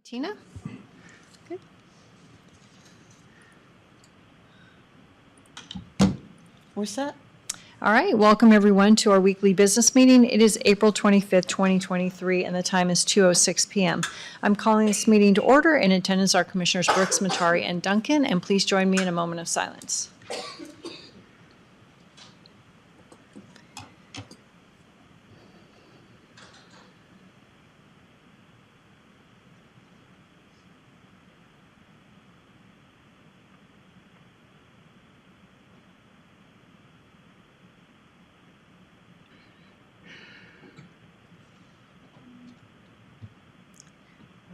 Tina? Good. We're set. All right, welcome everyone to our weekly business meeting. It is April 25th, 2023, and the time is 2:06 p.m. I'm calling this meeting to order. In attendance are Commissioners Brooks, Matari, and Duncan, and please join me in a moment of silence.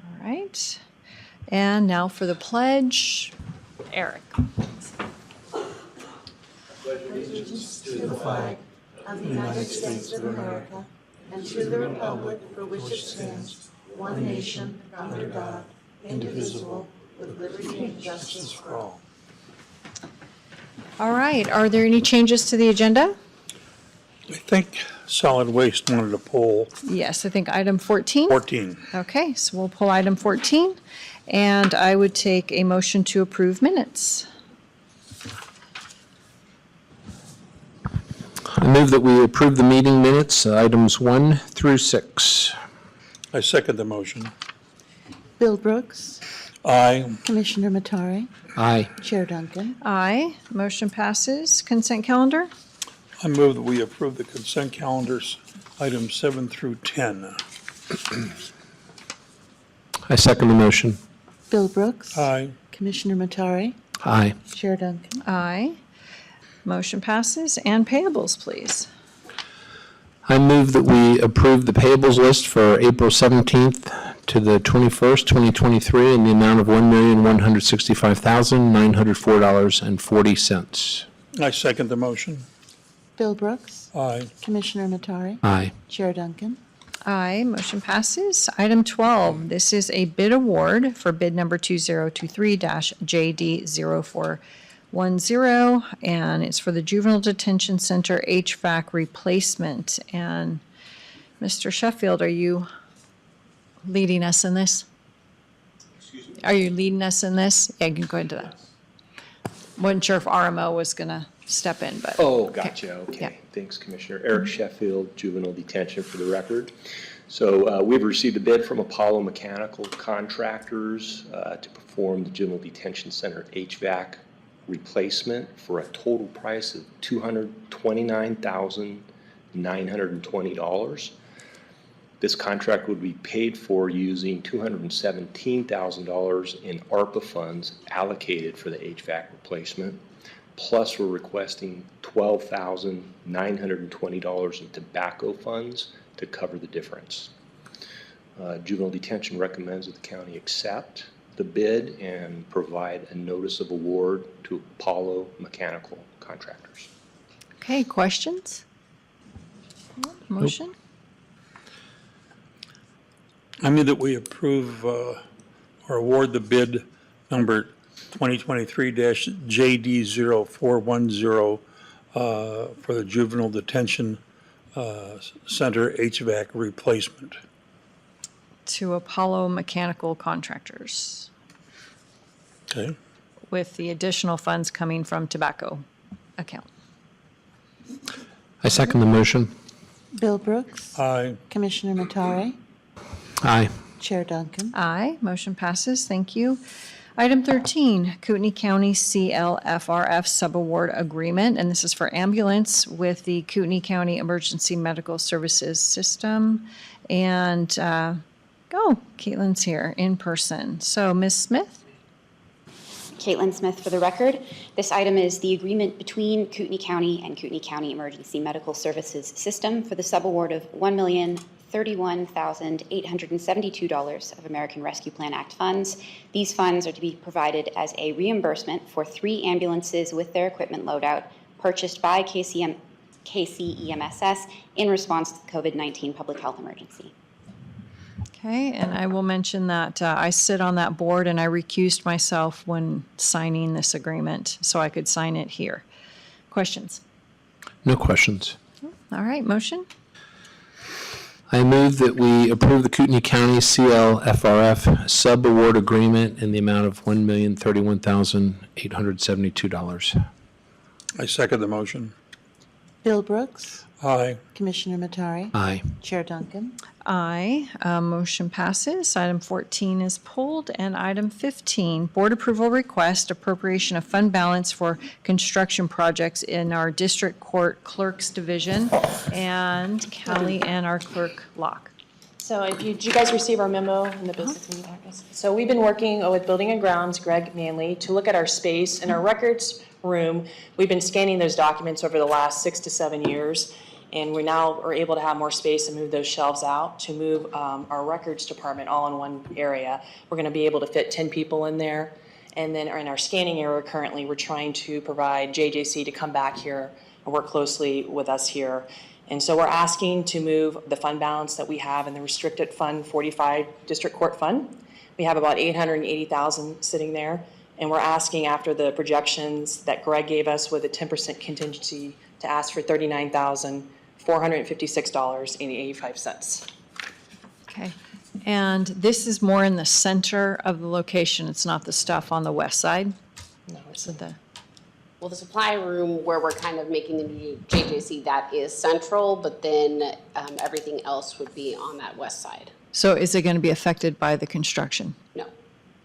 All right, and now for the pledge. Eric. Allegiance to the flag of the United States of America and to the republic for which it stands, one nation, under God, indivisible, with liberty and justice for all. All right, are there any changes to the agenda? I think solid waste wanted to pull Yes, I think item 14. 14. Okay, so we'll pull item 14, and I would take a motion to approve minutes. I move that we approve the meeting minutes, items 1 through 6. I second the motion. Bill Brooks, Aye. Commissioner Matari, Aye. Chair Duncan. Aye, motion passes. Consent calendar? I move that we approve the consent calendars, items 7 through 10. I second the motion. Bill Brooks, Aye. Commissioner Matari, Aye. Chair Duncan. Aye. Motion passes. And payables, please. I move that we approve the payables list for April 17th to the 21st, 2023, in the amount of $1,165,904.40. I second the motion. Bill Brooks, Aye. Commissioner Matari, Aye. Chair Duncan. Aye, motion passes. Item 12, this is a bid award for bid number 2023-JD0410, and it's for the Juvenile Detention Center HVAC replacement. And Mr. Sheffield, are you leading us in this? Excuse me? Are you leading us in this? Yeah, you can go into that. Wasn't sure if RMO was going to step in, but. Oh, okay. gotcha, okay. Yeah. Thanks, Commissioner. Eric Sheffield, Juvenile Detention for the record. So we've received a bid from Apollo Mechanical Contractors to perform the Juvenile Detention Center HVAC replacement for a total price of $229,920. This contract would be paid for using $217,000 in ARPA funds allocated for the HVAC replacement. Plus, we're requesting $12,920 in tobacco funds to cover the difference. Juvenile Detention recommends that the county accept the bid and provide a notice of award to Apollo Mechanical Contractors. Okay, questions? Motion? I move that we approve or award the bid number 2023-JD0410 for the Juvenile Detention Center HVAC replacement. To Apollo Mechanical Contractors, Okay. with the additional funds coming from tobacco account. I second the motion. Bill Brooks, Aye. Commissioner Matari, Aye. Chair Duncan. Aye, motion passes, thank you. Item 13, Kootenai County CLFRF Subaward Agreement, and this is for ambulance with the Kootenai County Emergency Medical Services System. And Caitlin's here in person. So Ms. Smith? Caitlin Smith for the record. This item is the agreement between Kootenai County and Kootenai County Emergency Medical Services System for the subaward of $1,031,872 of American Rescue Plan Act funds. These funds are to be provided as a reimbursement for 3 ambulances with their equipment loadout purchased by KCEMSS in response to the COVID-19 public health emergency. Okay, and I will mention that I sit on that board and I recused myself when signing this agreement, so I could sign it here. Questions? No questions. All right, motion? I move that we approve the Kootenai County CLFRF sub-award agreement in the amount of $1,031,872. I second the motion. Bill Brooks. Aye. Commissioner Matari. Aye. Chair Duncan. Aye. Motion passes. Item 14 is pulled. And item 15, board approval request appropriation of fund balance for construction projects in our district court clerks division. And Callie and our clerk Locke. So did you guys receive our memo in the business meeting packets? So we've been working with Building and Grounds, Greg Manley, to look at our space in our records room. We've been scanning those documents over the last 6 to 7 years, and we now are able to have more space and move those shelves out to move our records department all in one area. We're going to be able to fit 10 people in there. And then in our scanning area currently, we're trying to provide JJC to come back here and work closely with us here. And so we're asking to move the fund balance that we have in the restricted fund 45 district court fund. We have about $880,000 sitting there. And we're asking, after the projections that Greg gave us with a 10% contingency, to ask for $39,456.85. Okay. And this is more in the center of the location. It's not the stuff on the west side? No, it's So the, Well, the supply room where we're kind of making the new JJC, that is central, but then everything else would be on that west side. so is it going to be affected by the construction? No.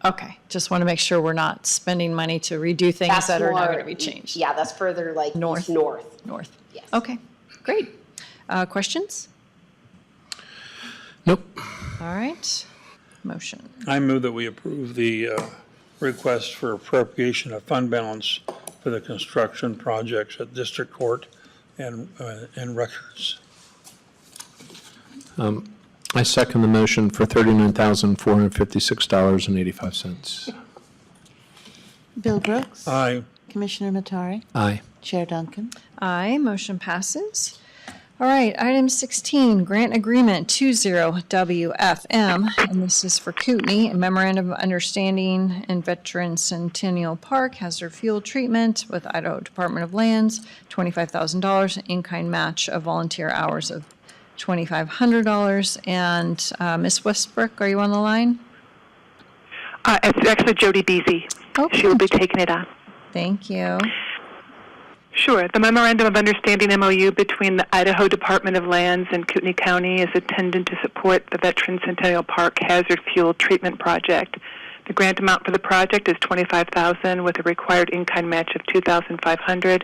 Okay, just want to make sure we're not spending money to redo things That's that are not more- going to be changed. Yeah, that's further like North. east north. North? Yes. Okay, great. Questions? Nope. All right, motion. I move that we approve the request for appropriation of fund balance for the construction projects at district court and records. I second the motion for $39,456.85. Bill Brooks. Aye. Commissioner Matari. Aye. Chair Duncan. Aye, motion passes. All right, item 16, grant agreement 20WFM, and this is for Kootenai, a memorandum of understanding in Veteran Centennial Park, hazard fuel treatment with Idaho Department of Lands, $25,000, in-kind match of volunteer hours of $2,500. And Ms. Westbrook, are you on the line? It's actually Jody Beasy. Okay. She will be taking it on. Thank you. Sure. The Memorandum of Understanding MOU between the Idaho Department of Lands and Kootenai County is intended to support the Veteran Centennial Park Hazard Fuel Treatment Project. The grant amount for the project is $25,000 with a required in-kind match of $2,500.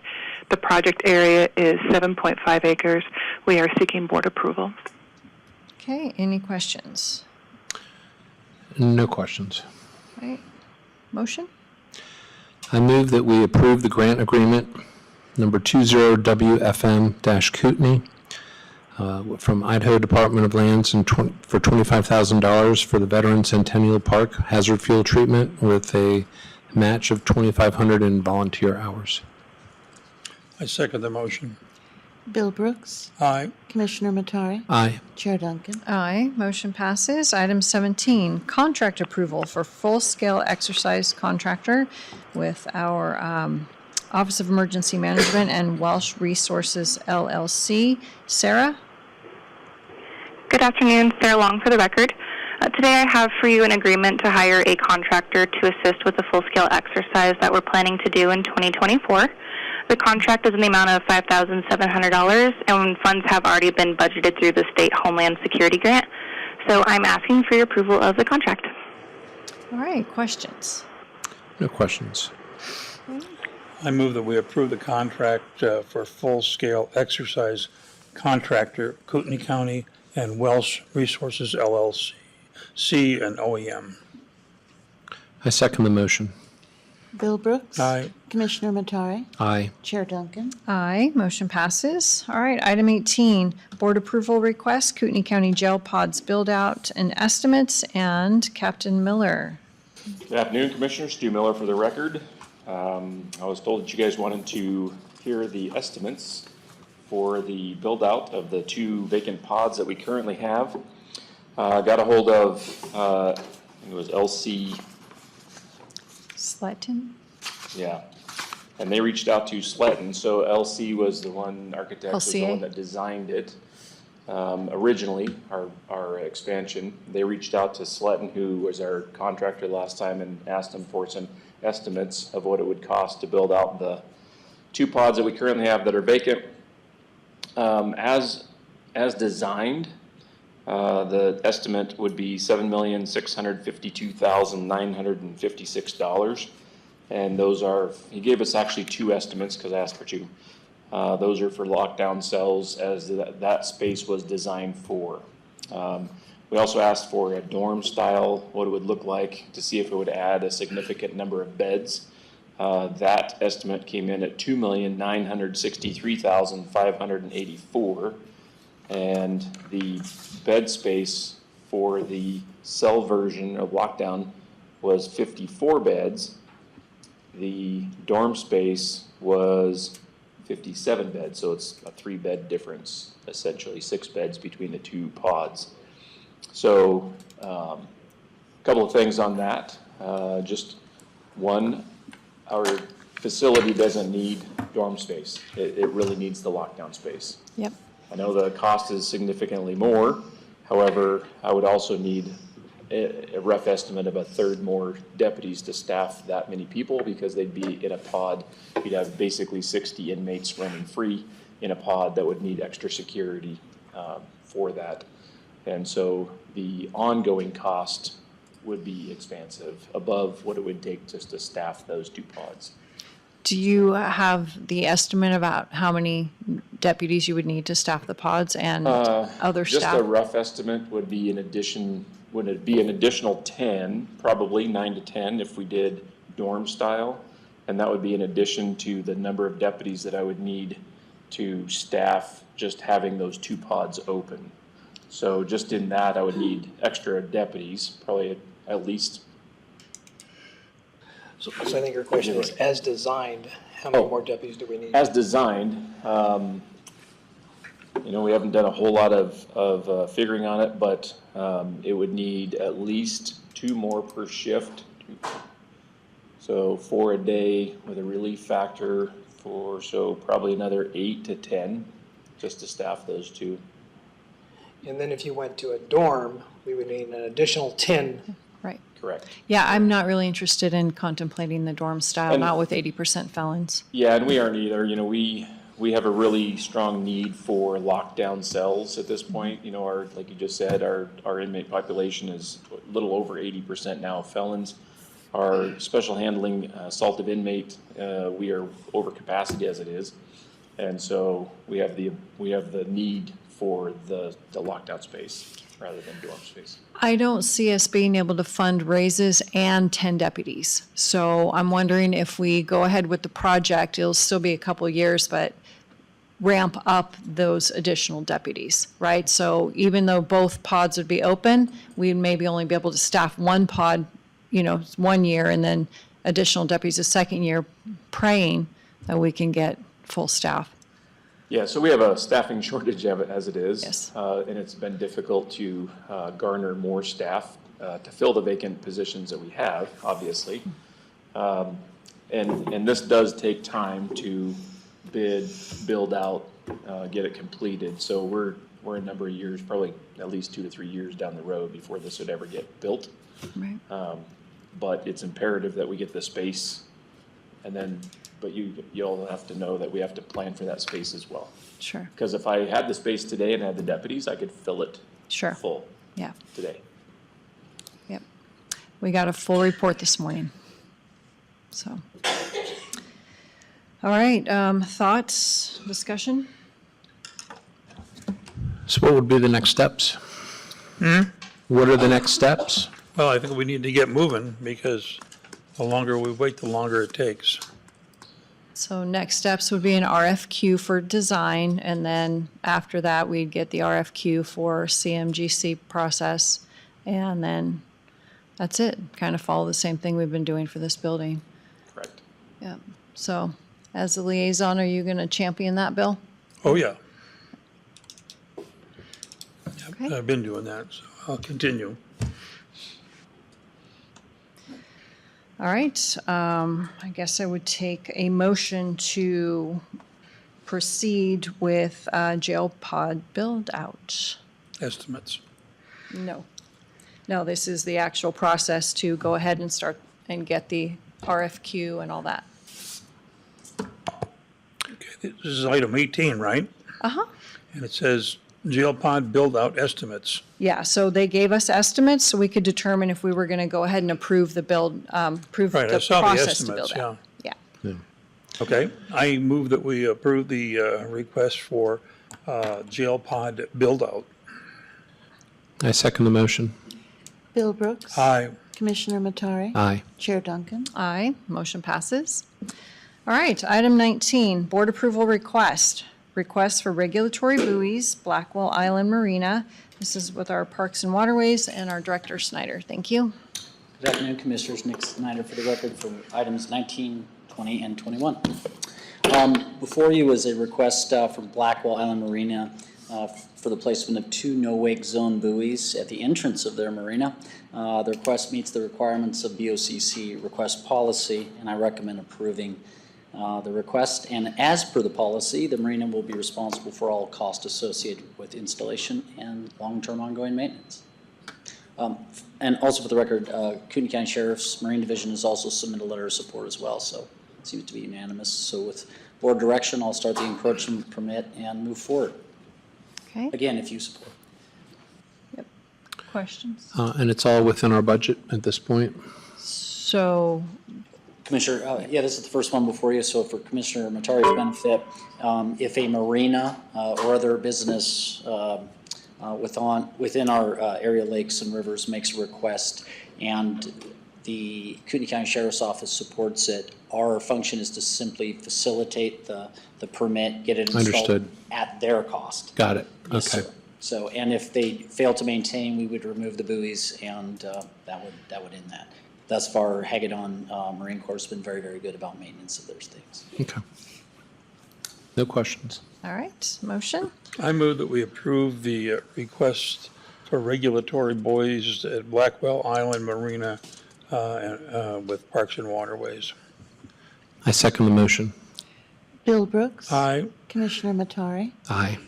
The project area is 7.5 acres. We are seeking board approval. Okay, any questions? No questions. All right, motion? I move that we approve the grant agreement number 20WFM-Kootenai from Idaho Department of Lands and for $25,000 for the Veteran Centennial Park hazard fuel treatment with a match of $2,500 in volunteer hours. I second the motion. Bill Brooks. Aye. Commissioner Matari. Aye. Chair Duncan. Aye, motion passes. Item 17, contract approval for full-scale exercise contractor with our Office of Emergency Management and Welsh Resources LLC. Sarah? Good afternoon, Sarah Long for the record. Today I have for you an agreement to hire a contractor to assist with the full-scale exercise that we're planning to do in 2024. The contract is in the amount of $5,700, and funds have already been budgeted through the State Homeland Security Grant. So I'm asking for your approval of the contract. All right, questions? No questions. I move that we approve the contract for full-scale exercise contractor, Kootenai County and Welsh Resources LLC and OEM. I second the motion. Bill Brooks. Aye. Commissioner Matari. Aye. Chair Duncan. Aye, motion passes. All right, item 18, board approval request, Kootenai County Jail Pods build-out and estimates, and Captain Miller. Good afternoon, Commissioners. Stu Miller for the record. I was told that you guys wanted to hear the estimates for the build-out of the 2 vacant pods that we currently have. Got a hold of, I think it was LC. Sletton? Yeah. And they reached out to Sletton, so LC was the one, architect was the LCA? one that designed it. originally, our expansion, they reached out to Sletton, who was our contractor last time, and asked them for some estimates of what it would cost to build out the 2 pods that we currently have that are vacant. As designed, the estimate would be $7,652,956. And those are, he gave us actually 2 estimates because I asked for 2. Those are for lockdown cells as that space was designed for. We also asked for a dorm style, what it would look like to see if it would add a significant number of beds. That estimate came in at $2,963,584. And the bed space for the cell version of lockdown was 54 beds. The dorm space was 57 beds, so it's a 3-bed difference, essentially 6 beds between the 2 pods. So a couple of things on that. Just one, our facility doesn't need dorm space. It really needs the lockdown space. Yep. I know the cost is significantly more. However, I would also need a rough estimate of 1/3 more deputies to staff that many people, because they'd be in a pod. You'd have basically 60 inmates running free in a pod that would need extra security for that. And so the ongoing cost would be expansive, above what it would take just to staff those 2 pods. Do you have the estimate about how many deputies you would need to staff the pods and other Just staff? a rough estimate would be an additional 10, probably 9 to 10 if we did dorm style. And that would be in addition to the number of deputies that I would need to staff just having those 2 pods open. So just in that, I would need extra deputies, probably at least. So I think your question is, as designed, how many more deputies do we need? As designed, we haven't done a whole lot of figuring on it, but it would need at least 2 more per shift. So 4 a day with a relief factor so probably another 8 to 10 just to staff those 2. And then if you went to a dorm, we would need an additional 10. Right. Correct. Yeah, I'm not really interested in contemplating the dorm style, And- not with 80% felons. Yeah, and we aren't either. We have a really strong need for lockdown cells at this point. Like you just said, our inmate population is a little over 80% now felons. Our special handling assaultive inmate, we are over capacity as it is. And so we have the need for the lockdown space rather than dorm space. I don't see us being able to fund raises and 10 deputies. So I'm wondering if we go ahead with the project, it'll still be a couple years, but ramp up those additional deputies, right? So even though both pods would be open, we'd maybe only be able to staff 1 pod, 1 year, and then additional deputies the 2nd year, praying that we can get full staff. Yeah, so we have a staffing shortage of it as it is. Yes. And it's been difficult to garner more staff to fill the vacant positions that we have, obviously. And this does take time to build out, get it completed. So we're a number of years, probably at least 2 to 3 years down the road before this would ever get built. Right. But it's imperative that we get the space, but you'll have to know that we have to plan for that space as well. Sure. Because if I had the space today and had the deputies, I could fill it Sure. full Yeah. today. Yep. We got a full report this morning. So. All right, thoughts, discussion? So what would be the next steps? What are the next steps? Well, I think we need to get moving, because the longer we wait, the longer it takes. So next steps would be an RFQ for design, and then after that, we'd get the RFQ for CMGC process, and then that's it. Kind of follow the same thing we've been doing for this building. Correct. Yeah. So as the liaison, are you going to champion that, Bill? Oh, yeah. Okay. I've been doing that, so I'll continue. All right, I guess I would take a motion to proceed with jail pod build-out. Estimates. No. No, this is the actual process to go ahead and start and get the RFQ and all that. Okay, this is item 18, right? Uh-huh. And it says jail pod build-out estimates. Yeah, so they gave us estimates so we could determine if we were going to go ahead and approve the approve Right, I the saw the process to build estimates, out. yeah. Yeah. Okay, I move that we approve the request for jail pod build-out. I second the motion. Bill Brooks. Aye. Commissioner Matari. Aye. Chair Duncan. Aye, motion passes. All right, item 19, board approval request. Request for regulatory buoys, Blackwell Island Marina. This is with our Parks and Waterways and our Director Snyder. Thank you. Good afternoon, Commissioners. Nick Snyder for the record for items 19, 20, and 21. Before you is a request from Blackwell Island Marina for the placement of 2 no-wake zone buoys at the entrance of their marina. The request meets the requirements of BOCC request policy, and I recommend approving the request. And as per the policy, the marina will be responsible for all costs associated with installation and long-term ongoing maintenance. And also for the record, Kootenai County Sheriff's Marine Division has also submitted a letter of support as well, so it seems to be unanimous. So with board direction, I'll start the encroachment permit and move forward. Okay, Again, if you support. questions? And it's all within our budget at this point? So, Commissioner, yeah, this is the first one before you, so for Commissioner Matari's benefit, if a marina or other business within our area lakes and rivers makes a request and the Kootenai County Sheriff's Office supports it, our function is to simply facilitate the permit, get it installed Understood. at their cost. Got it. Yes, Okay. sir. So, and if they fail to maintain, we would remove the buoys, and that would end that. Thus far, Hagedon Marine Corps has been very, very good about maintenance of those things. Okay. No questions. all right, motion? I move that we approve the request for regulatory buoys at Blackwell Island Marina with Parks and Waterways. I second the motion. Bill Brooks. Aye. Commissioner Matari. Aye.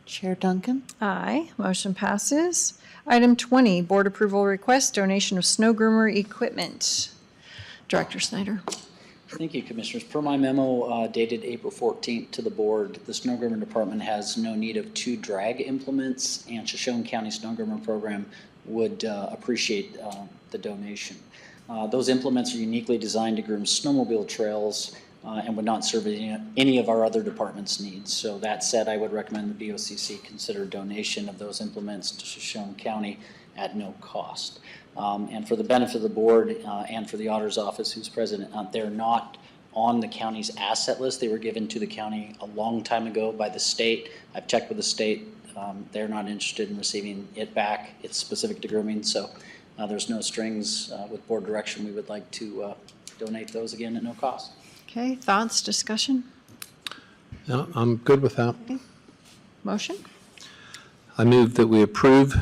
Chair Duncan. Aye, motion passes. Item 20, board approval request, donation of snow groomer equipment. Director Snyder. Thank you, Commissioners. Per my memo dated April 14th to the board, the Snow Groomer Department has no need of 2 drag implements, and Shoshone County Snow Groomer Program would appreciate the donation. Those implements are uniquely designed to groom snowmobile trails and would not serve any of our other departments' needs. So that said, I would recommend the BOCC consider donation of those implements to Shoshone County at no cost. And for the benefit of the board and for the auditor's office, who's president, they're not on the county's asset list. They were given to the county a long time ago by the state. I've checked with the state. They're not interested in receiving it back. It's specific to grooming, so there's no strings. With board direction, we would like to donate those again at no cost. Okay, thoughts, discussion, No, I'm good with that. motion? I move that we approve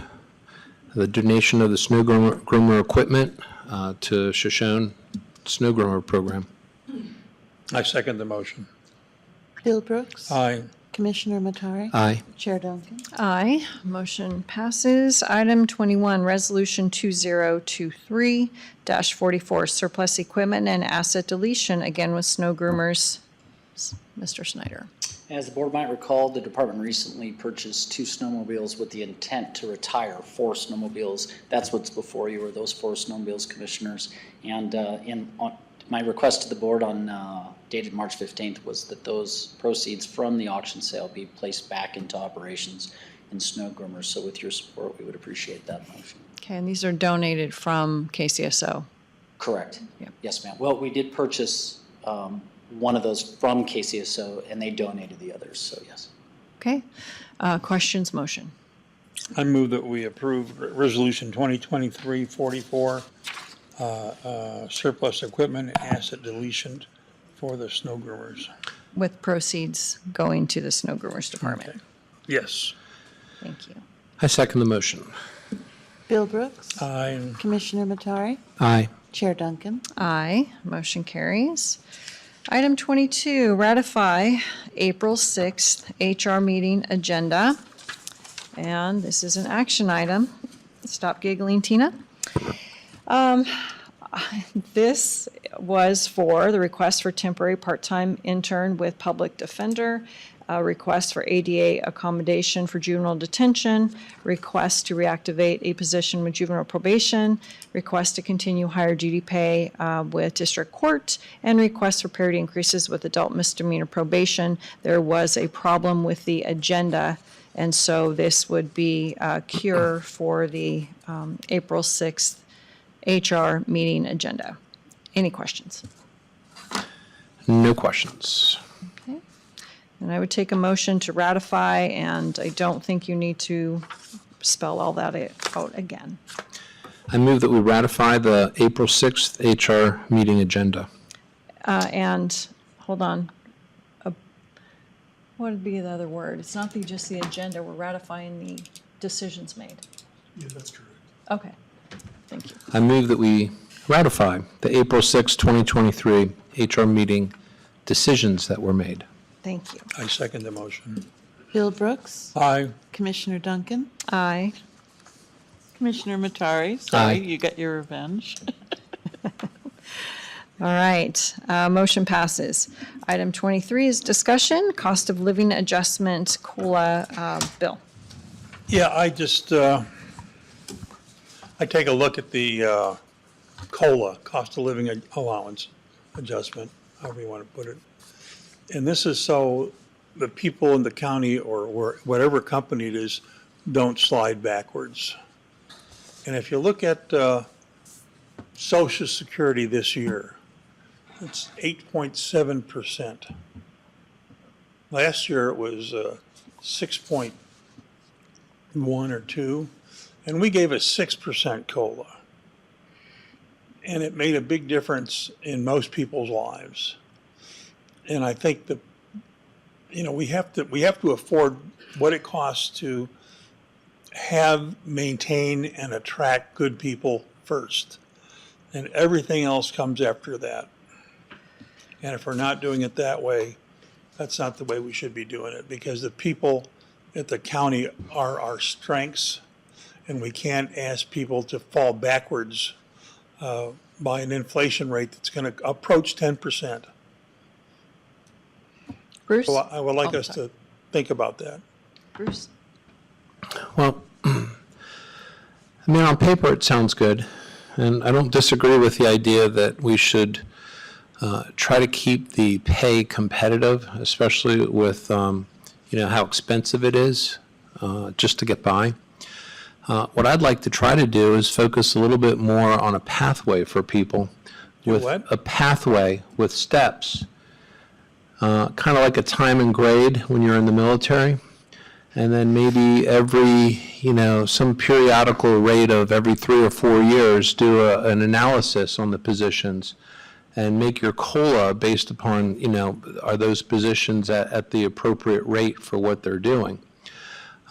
the donation of the snow groomer equipment to Shoshone Snow Groomer Program. I second the motion. Bill Brooks. Aye. Commissioner Matari. Aye. Chair Duncan. Aye, motion passes. Item 21, Resolution 2023-44, surplus equipment and asset deletion, again with snow groomers. Mr. Snyder. As the board might recall, the department recently purchased 2 snowmobiles with the intent to retire 4 snowmobiles. That's what's before you, are those 4 snowmobiles, Commissioners. And my request to the board on dated March 15th was that those proceeds from the auction sale be placed back into operations in snow groomers. So with your support, we would appreciate that motion. Okay, and these are donated from KCSO. Correct. Yep. Yes, ma'am. Well, we did purchase one of those from KCSO, and they donated the others, so yes. Okay, questions, motion? I move that we approve Resolution 2023-44, surplus equipment and asset deletion for the snow groomers. With proceeds going to the snow groomers department. Okay. Yes. Thank you. I second the motion. Bill Brooks. Aye. Commissioner Matari. Aye. Chair Duncan. Aye, motion carries. Item 22, ratify April 6th HR meeting agenda. And this is an action item. Stop giggling, Tina. This was for the request for temporary part-time intern with public defender, a request for ADA accommodation for juvenile detention, request to reactivate a position with juvenile probation, request to continue higher duty pay with district court, and request for parity increases with adult misdemeanor probation. There was a problem with the agenda, and so this would be a cure for the April 6th HR meeting agenda. Any questions? No questions. Okay. And I would take a motion to ratify, and I don't think you need to spell all that out again. I move that we ratify the April 6th HR meeting agenda. And, hold on. What would be the other word? It's not just the agenda, we're ratifying the decisions made. Yeah, that's correct. Okay, thank you. I move that we ratify the April 6th, 2023 HR meeting decisions that were made. Thank you. I second the motion. Bill Brooks, Aye. Commissioner Duncan, Aye. Commissioner Matari. Sorry, Aye. you got your revenge. All right, motion passes. Item 23 is discussion, cost of living adjustment, COLA bill. Yeah, I just, I take a look at the COLA, cost of living allowance adjustment, however you want to put it. And this is so the people in the county or whatever company it is don't slide backwards. And if you look at Social Security this year, it's 8.7%. Last year it was 6.1 or 2, and we gave a 6% COLA. And it made a big difference in most people's lives. And I think that, we have to afford what it costs to maintain, and attract good people first. And everything else comes after that. And if we're not doing it that way, that's not the way we should be doing it, because the people at the county are our strengths, and we can't ask people to fall backwards by an inflation rate that's going to approach 10%. Bruce? So I would like us to think about that. Bruce? Well, I mean, on paper, it sounds good. And I don't disagree with the idea that we should try to keep the pay competitive, especially with, how expensive it is just to get by. What I'd like to try to do is focus a little bit more on a pathway for people. With what? a pathway with steps, kind of like a time and grade when you're in the military. And then maybe every, some periodical rate of every 3 or 4 years, do an analysis on the positions and make your COLA based upon, are those positions at the appropriate rate for what they're doing.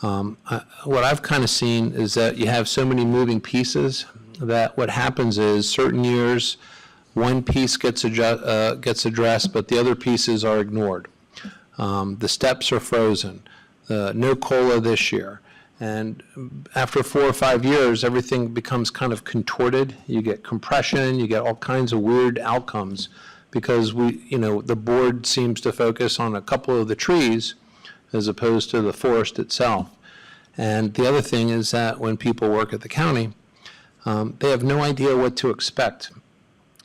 What I've kind of seen is that you have so many moving pieces that what happens is certain years, one piece gets addressed, but the other pieces are ignored. The steps are frozen. No COLA this year. And after 4 or 5 years, everything becomes kind of contorted. You get compression, you get all kinds of weird outcomes because the board seems to focus on a couple of the trees as opposed to the forest itself. And the other thing is that when people work at the county, they have no idea what to expect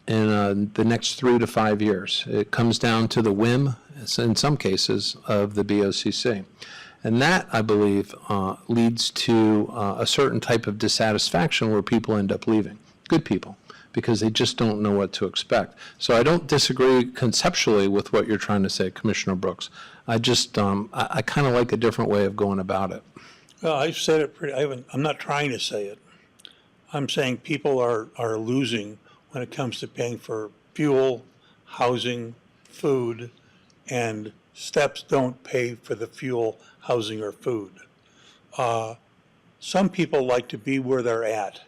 in the next 3 to 5 years. It comes down to the whim, in some cases, of the BOCC. And that, I believe, leads to a certain type of dissatisfaction where people end up leaving, good people, because they just don't know what to expect. So I don't disagree conceptually with what you're trying to say, Commissioner Brooks. I just, I kind of like a different way of going about it. Well, I've said it I'm not trying to say it. I'm saying people are losing when it comes to paying for fuel, housing, food, and steps don't pay for the fuel, housing, or food. Some people like to be where they're at.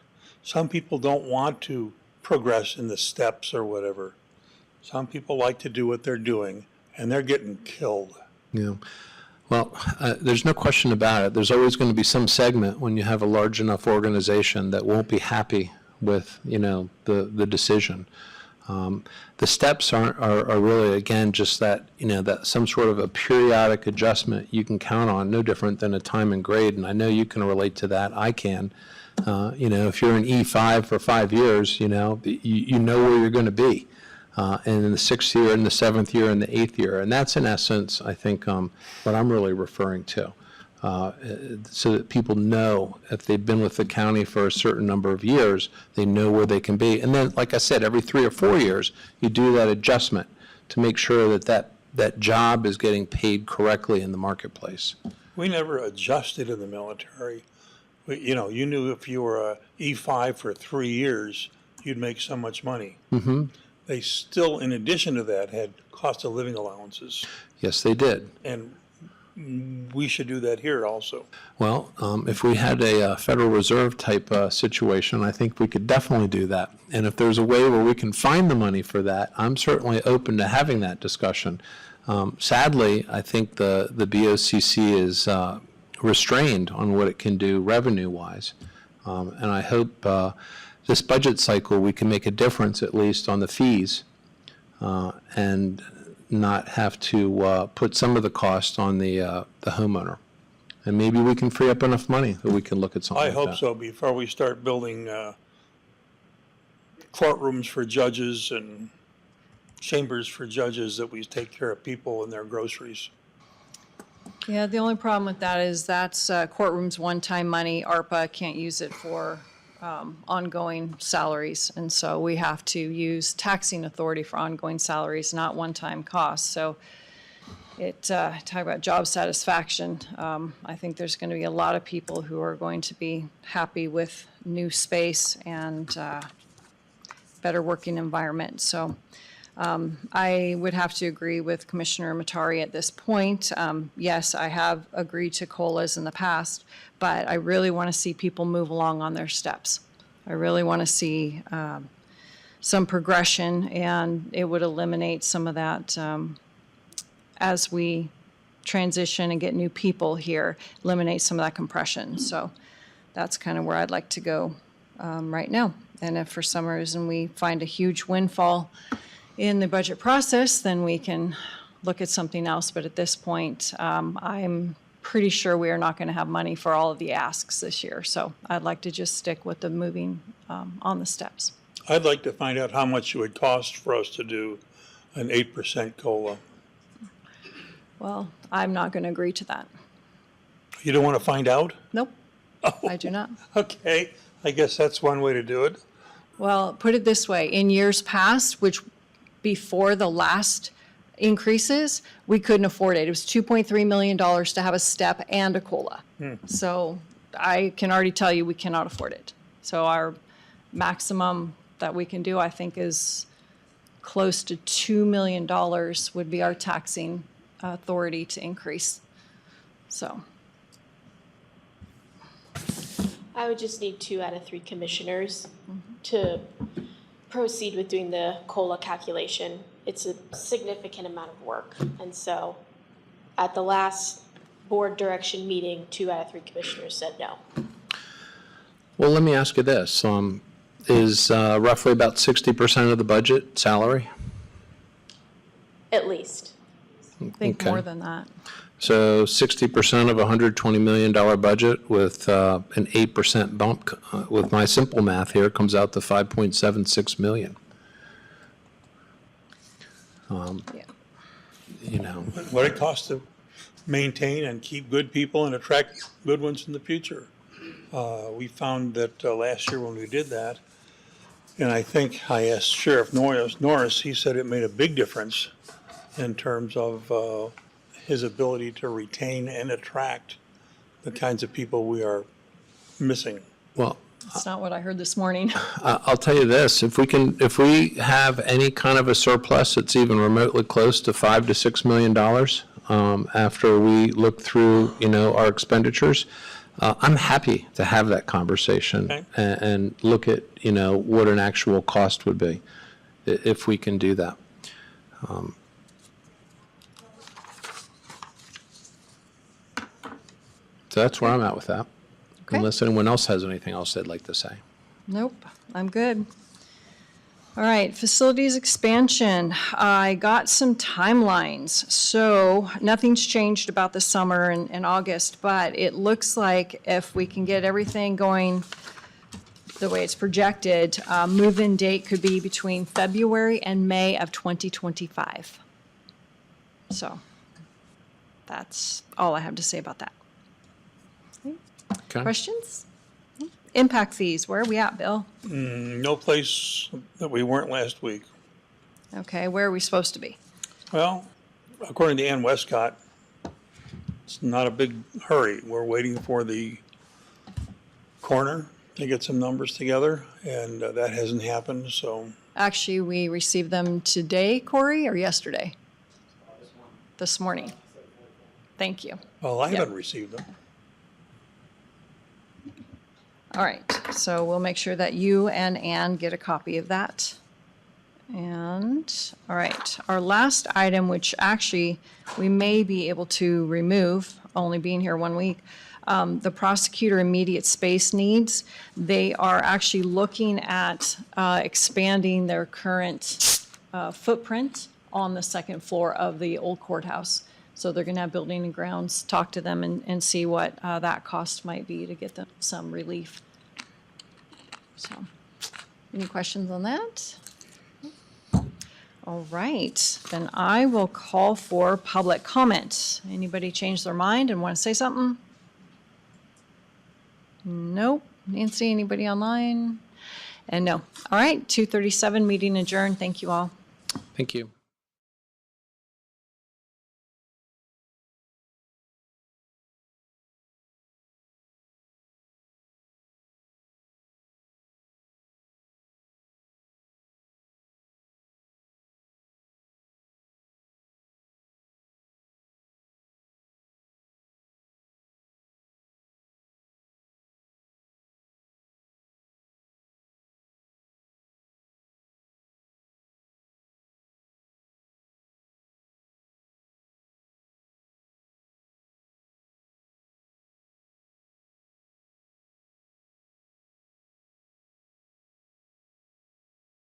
Some people don't want to progress in the steps or whatever. Some people like to do what they're doing, and they're getting killed. Yeah. Well, there's no question about it. There's always going to be some segment when you have a large enough organization that won't be happy with, the decision. The steps are really, again, just that, that some sort of a periodic adjustment you can count on, no different than a time and grade. And I know you can relate to that. I can. If you're in E5 for 5 years, you know where you're going to be. And in the 6th year, and the 7th year, and the 8th year. And that's in essence, I think, what I'm really referring to. So that people know if they've been with the county for a certain number of years, they know where they can be. And then, like I said, every 3 or 4 years, you do that adjustment to make sure that job is getting paid correctly in the marketplace. We never adjusted in the military. You knew if you were a E5 for 3 years, you'd make so much money. Mm-hmm. They still, in addition to that, had cost of living allowances. Yes, they did. And we should do that here also. Well, if we had a Federal Reserve type situation, I think we could definitely do that. And if there's a way where we can find the money for that, I'm certainly open to having that discussion. Sadly, I think the BOCC is restrained on what it can do revenue-wise. And I hope this budget cycle we can make a difference at least on the fees and not have to put some of the cost on the homeowner. And maybe we can free up enough money that we can look at something I like hope that. so, before we start building courtrooms for judges and chambers for judges, that we take care of people and their groceries. Yeah, the only problem with that is that's courtrooms one-time money. ARPA can't use it for ongoing salaries. And so we have to use taxing authority for ongoing salaries, not one-time costs. So talk about job satisfaction. I think there's going to be a lot of people who are going to be happy with new space and better working environment. So I would have to agree with Commissioner Matari at this point. Yes, I have agreed to COLAs in the past, but I really want to see people move along on their steps. I really want to see some progression, and it would eliminate some of that as we transition and get new people here, eliminate some of that compression. So that's kind of where I'd like to go right now. And if for some reason we find a huge windfall in the budget process, then we can look at something else. But at this point, I'm pretty sure we are not going to have money for all of the asks this year. So I'd like to just stick with the moving on the steps. I'd like to find out how much it would cost for us to do an 8% COLA. Well, I'm not going to agree to that. You don't want to find out? Nope, Oh, I do not. okay. I guess that's one way to do it. Well, put it this way, in years past, which before the last increases, we couldn't afford it. It was $2.3 million to have a step and a COLA. So I can already tell you we cannot afford it. So our maximum that we can do, I think, is close to $2 million would be our taxing authority to increase. So. I would just need 2 out of 3 commissioners to proceed with doing the COLA calculation. It's a significant amount of work. And so at the last board direction meeting, 2 out of 3 commissioners said no. Well, let me ask you this. Is roughly about 60% of the budget salary? At least. I think Okay. more than that. So 60% of a $120 million budget with an 8% bump, with my simple math here, comes out to $5.76 million. Yeah. You know, What it costs to maintain and keep good people and attract good ones in the future. We found that last year when we did that, and I think I asked Sheriff Norris, he said it made a big difference in terms of his ability to retain and attract the kinds of people we are missing. well, That's not what I heard this morning. I'll tell you this, if we have any kind of a surplus that's even remotely close to $5 to $6 million after we look through, our expenditures, I'm happy to have that conversation Okay. and look at, what an actual cost would be if we can do that. So that's where I'm at with that. Okay. Unless anyone else has anything else they'd like to say. Nope, I'm good. All right, facilities expansion. I got some timelines. So nothing's changed about the summer and August, but it looks like if we can get everything going the way it's projected, move-in date could be between February and May of 2025. So that's all I have to say about that. Okay. Questions? Impact fees, where are we at, Bill? No place that we weren't last week. Okay, where are we supposed to be? Well, according to Ann Westcott, it's not a big hurry. We're waiting for the coroner to get some numbers together, and that hasn't happened, so. Actually, we received them today, Corey, or yesterday? This morning. Thank you. Well, I Yep. haven't received them. All right, so we'll make sure that you and Ann get a copy of that. And, all right, our last item, which actually we may be able to remove, only being here 1 week, the prosecutor immediate space needs. They are actually looking at expanding their current footprint on the second floor of the old courthouse. So they're going to have building and grounds, talk to them and see what that cost might be to get them some relief. So, any questions on that? All right, then I will call for public comment. Anybody change their mind and want to say something? Nope. Nancy, anybody online? And no. All right, 2:37, meeting adjourned. Thank you all. Thank you.